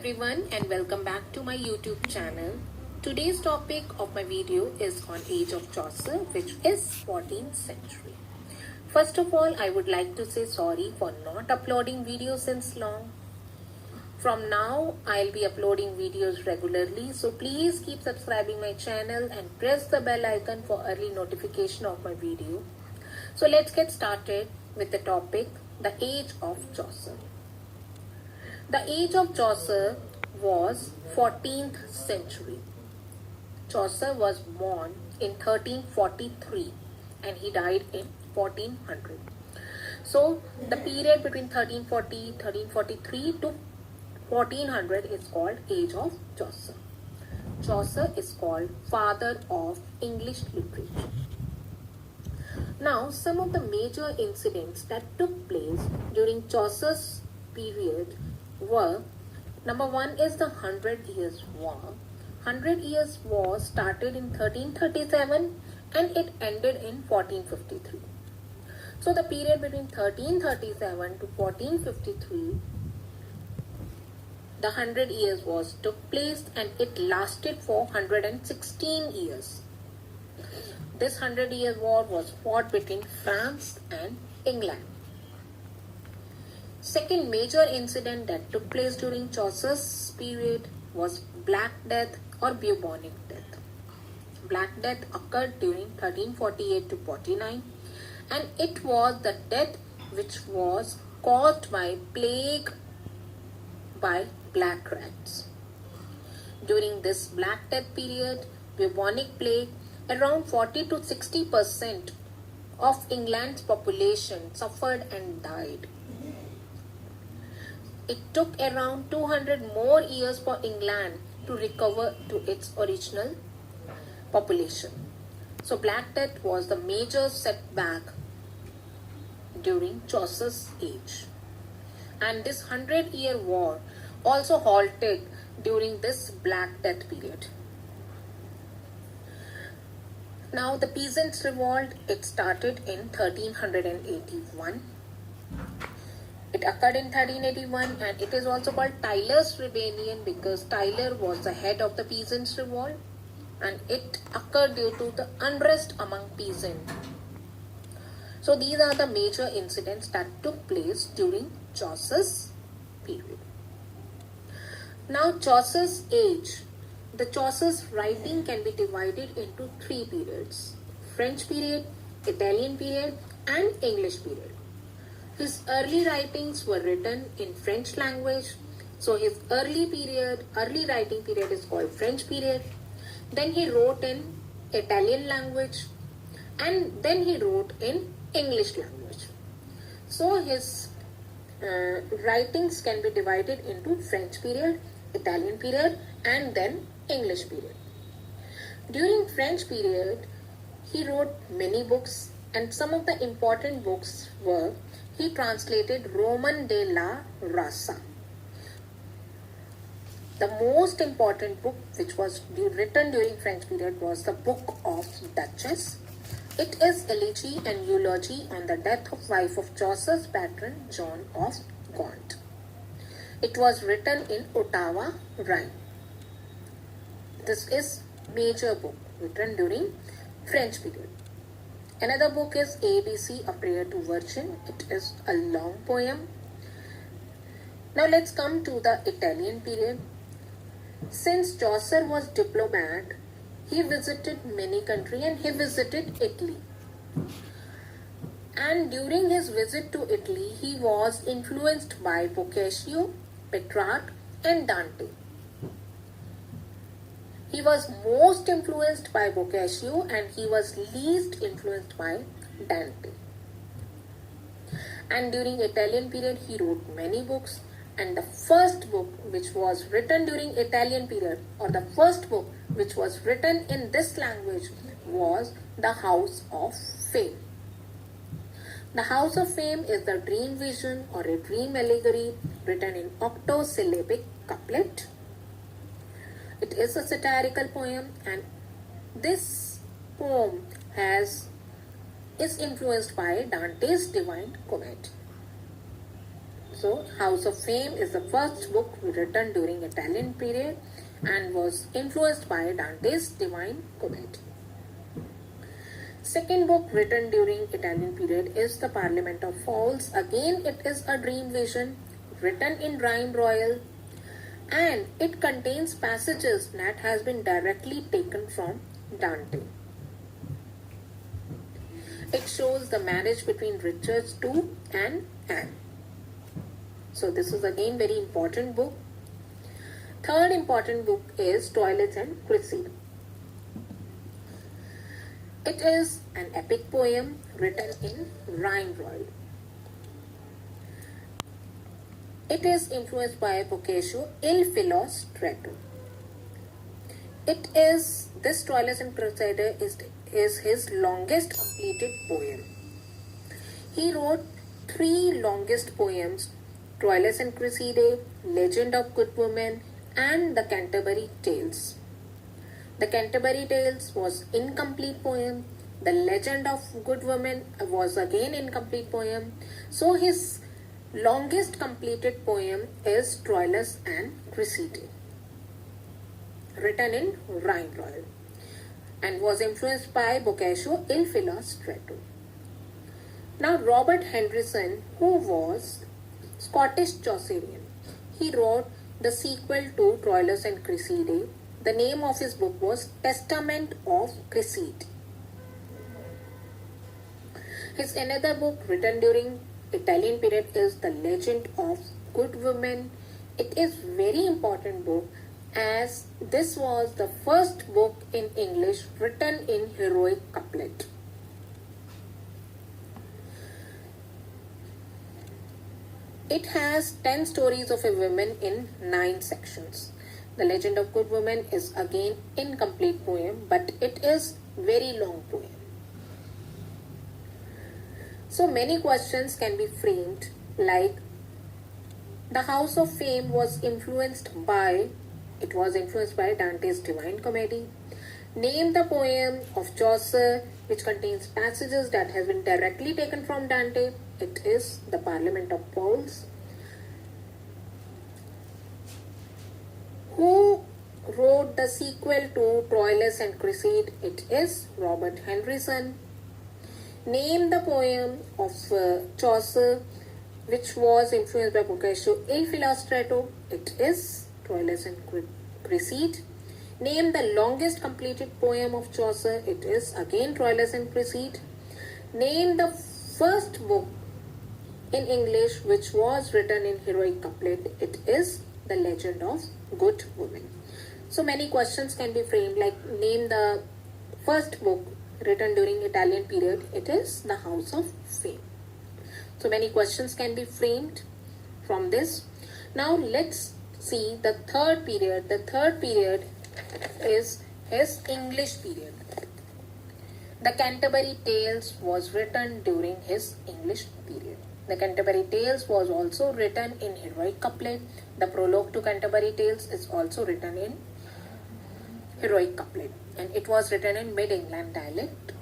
everyone and welcome back to my YouTube channel. Today's topic of my video is on age of Chaucer, which is 14th century. First of all, I would like to say sorry for not uploading videos since long. From now, I'll be uploading videos regularly, so please keep subscribing my channel and press the bell icon for early notification of my video. So let's get started with the topic, the age of Chaucer. The age of Chaucer was 14th century. Chaucer was born in 1343 and he died in 1400. So the period between 1343 to 1400 is called age of Chaucer. Chaucer is called father of English literature. Now, some of the major incidents that took place during Chaucer's period were, number one is the 100 Years' War. 100 Years' War started in 1337 and it ended in 1453. So the period between 1337 to 1453, the 100 Years' War took place and it lasted for 116 years. This 100-Year War was fought between France and England. Second major incident that took place during Chaucer's period was Black Death or bubonic death. Black Death occurred during 1348 to 49 and it was the death which was caused by plague by black rats. During this Black Death period, bubonic plague, around 40 to 60% of England's population suffered and died. It took around 200 more years for England to recover to its original population. So Black Death was the major setback during Chaucer's age. And this 100-Year War also halted during this Black Death period. Now the Peasants' Revolt, it started in 1381. It occurred in 1381 and it is also called Tyler's Rebellion because Tyler was the head of the Peasants' Revolt and it occurred due to the unrest among peasants. So these are the major incidents that took place during Chaucer's period. Now Chaucer's age. The Chaucer's writing can be divided into three periods: French period, Italian period and English period. His early writings were written in French language. So his early writing period is called French period. Then he wrote in Italian language and then he wrote in English language. So his writings can be divided into French period, Italian period and then English period. During French period, he wrote many books and some of the important books were, he translated Roman de la Raza. The most important book which was written during French period was the Book of Duchess. It is elegy and eulogy on the death of wife of Chaucer's patron John of Gaunt. It was written in Ottawa rhyme. This is major book written during French period. Another book is ABC, A Prayer to Virgin. It is a long poem. Now let's come to the Italian period. Since Chaucer was diplomat, he visited many countries and he visited Italy. And during his visit to Italy, he was influenced by Boccaccio, Petrarch and Dante. He was most influenced by Boccaccio and he was least influenced by Dante. And during Italian period, he wrote many books. And the first book which was written during Italian period, or the first book which was written in this language, was The House of Fame. The House of Fame is the dream vision or a dream allegory written in octosyllabic couplet. It is a satirical poem and this poem is influenced by Dante's Divine Comedy. So, House of Fame is the first book written during Italian period and was influenced by Dante's Divine Comedy. Second book written during Italian period is The Parliament of Fowls. Again, it is a dream vision written in rhyme royal, and it contains passages that has been directly taken from Dante. It shows the marriage between Richard II and Anne. So this is again very important book. Third important book is Toilets and Cressida. It is an epic poem written in rhyme royal. It is influenced by Boccaccio, Il Filostretto. This Toilets and Cressida is his longest completed poem. He wrote three longest poems: Troilus and Cressida, Legend of Good Women, and the Canterbury Tales. The Canterbury Tales was incomplete poem. The Legend of Good Women was again incomplete poem. So his longest completed poem is Troilus and Cressida, written in rhyme royal, and was influenced by Boccaccio, Il Filostretto. Now Robert Henryson, who was Scottish Chaucerian, he wrote the sequel to Troilus and Cressida. The name of his book was Testament of Cressida. His another book written during Italian period is The Legend of Good Women. It is very important book as this was the first book in English written in heroic couplet. It has 10 stories of a woman in 9 sections. The Legend of Good Women is again incomplete poem, but it is very long poem. So many questions can be framed like the House of Fame was influenced by Dante's Divine Comedy. Name the poem of Chaucer which contains passages that have been directly taken from Dante. It is The Parliament of Fowls. Who wrote the sequel to Troilus and Cressida? It is Robert Henryson. Name the poem of Chaucer which was influenced by Boccaccio, Il Filostretto. It is Troilus and Cressida. Name the longest completed poem of Chaucer. It is again Troilus and Cressida. Name the first book in English which was written in heroic couplet. It is The Legend of Good Women. So many questions can be framed like name the first book written during Italian period. It is The House of Fame. So many questions can be framed from this. Now let's see the third period. The third period is his English period. The Canterbury Tales was written during his English period. The Canterbury Tales was also written in heroic couplet. The prologue to Canterbury Tales is also written in heroic couplet, and it was written in Mid-England dialect.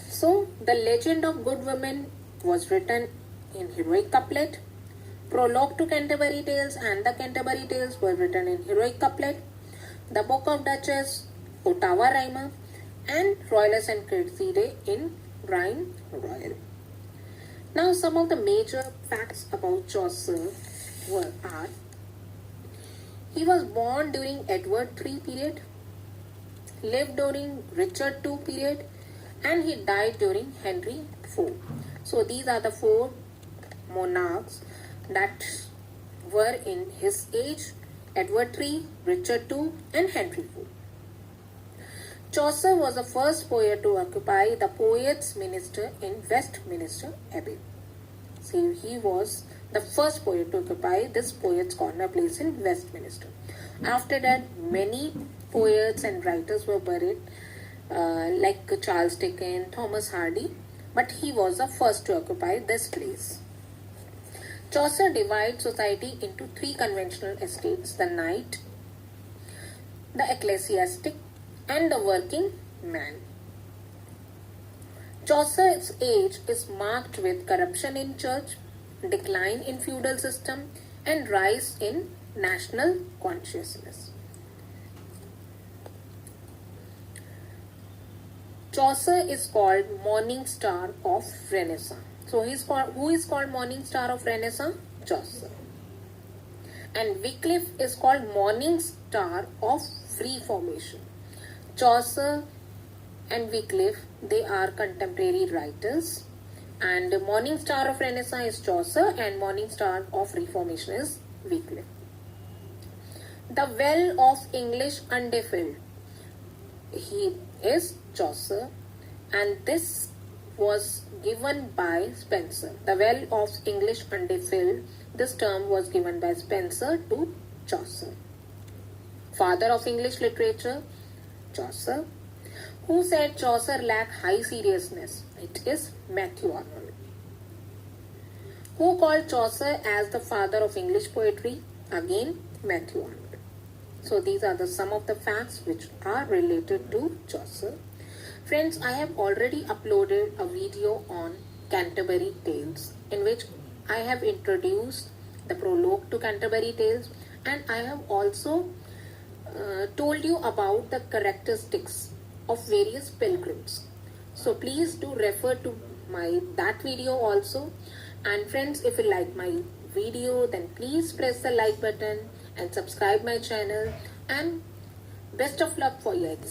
So, The Legend of Good Women was written in heroic couplet. Prologue to Canterbury Tales and the Canterbury Tales were written in heroic couplet. The Book of Duchess, Ottawa Rhymer, and Troilus and Cressida in rhyme royal. Now, some of the major facts about Chaucer are: he was born during Edward III period, lived during Richard II period, and he died during Henry IV. So these are the 4 monarchs that were in his age: Edward III, Richard II, and Henry IV. Chaucer was the first poet to occupy the Poets' Minister in Westminster Abbey. So he was the first poet to occupy this Poets' Corner place in Westminster. After that, many poets and writers were buried, like Charles Dickens, Thomas Hardy, but he was the first to occupy this place. Chaucer divides society into 3 conventional estates: the knight, the ecclesiastic, and the working man. Chaucer's age is marked with corruption in church, decline in feudal system, and rise in national consciousness. Chaucer is called Morning Star of Renaissance. So who is called Morning Star of Renaissance? Chaucer. And Wycliffe is called Morning Star of Reformation. Chaucer and Wycliffe, they are contemporary writers, and the Morning Star of Renaissance is Chaucer and Morning Star of Reformation is Wycliffe. The Well of English Undefiled, he is Chaucer, and this was given by Spenser. The Well of English Undefiled, this term was given by Spenser to Chaucer. Father of English literature, Chaucer. Who said Chaucer lacked high seriousness? It is Matthew Arnold. Who called Chaucer as the father of English poetry? Again, Matthew Arnold. So these are some of the facts which are related to Chaucer. Friends, I have already uploaded a video on Canterbury Tales in which I have introduced the prologue to Canterbury Tales, and I have also told you about the characteristics of various pilgrims. So please do refer to that video also. And friends, if you like my video, then please press the like button and subscribe my channel, and best of luck for your exam.